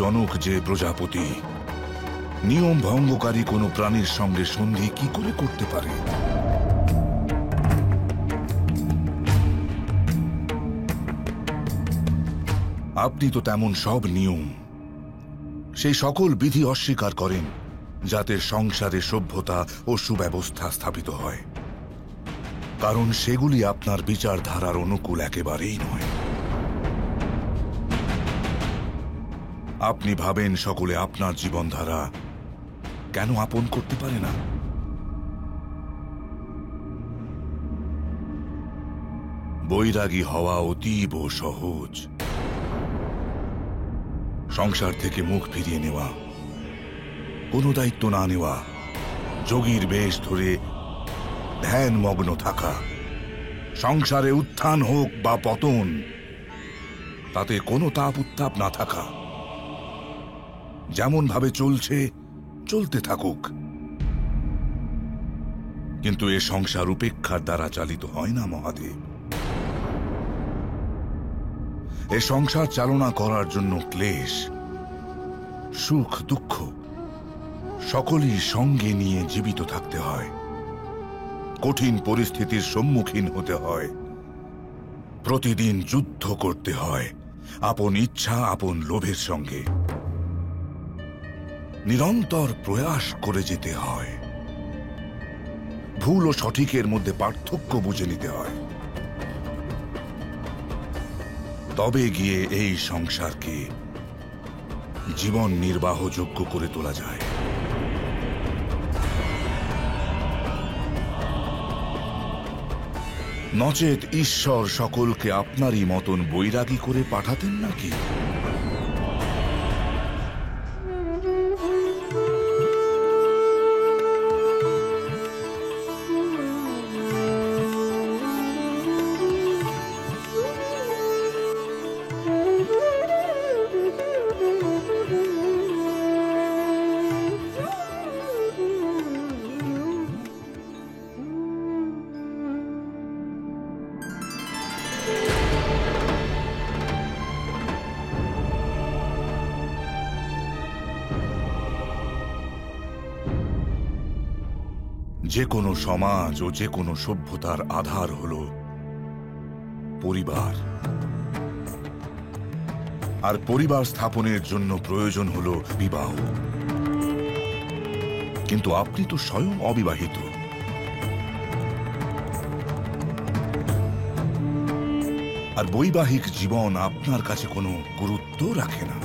জনক যে প্রজাপতি, নিয়ম ভঙ্গকারী কোনো প্রাণীর সঙ্গে সন্ধি কি করে করতে পারে? আপনি তো তেমন সব নিয়ম, সেই সকল বিধি অস্বীকার করেন যাতে সংসারে সভ্যতা ও সুব্যবস্থা স্থাপিত হয়, কারণ সেগুলি আপনার বিচারধারার অনুকূল একেবারেই নয়। আপনি ভাবেন সকলে আপনার জীবনধারা কেন আপন করতে পারে না? বৈরাগী হওয়া অতীব সহজ। সংসার থেকে মুখ ফিরিয়ে নেওয়া, কোনো দায়িত্ব না নেওয়া, যোগীর বেশ ধরে ধ্যানমগ্ন থাকা, সংসারে উত্থান হোক বা পতন তাতে কোনো তাপ উত্তাপ না থাকা, যেমন ভাবে চলছে চলতে থাকুক। কিন্তু এ সংসার উপেক্ষার দ্বারা চালিত হয় না মহাদেব। এ সংসার চালনা করার জন্য ক্লেশ, সুখ, দুঃখ সকলই সঙ্গে নিয়ে জীবিত থাকতে হয়। কঠিন পরিস্থিতির সম্মুখীন হতে হয়, প্রতিদিন যুদ্ধ করতে হয় আপন ইচ্ছা আপন লোভের সঙ্গে। নিরন্তর প্রয়াস করে যেতে হয়, ভুল ও সঠিকের মধ্যে পার্থক্য বুঝে নিতে হয়। তবে গিয়ে এই সংসারকে জীবন নির্বাহযোগ্য করে তোলা যায়। নচেত ঈশ্বর সকলকে আপনারই মতন বৈরাগী করে পাঠাতেন নাকি? যে কোনো সমাজ ও যে কোনো সভ্যতার আধার হল পরিবার, আর পরিবার স্থাপনের জন্য প্রয়োজন হল বিবাহ। কিন্তু আপনি তো স্বয়ং অবিবাহিত। আর বৈবাহিক জীবন আপনার কাছে কোনো গুরুত্ব রাখে না।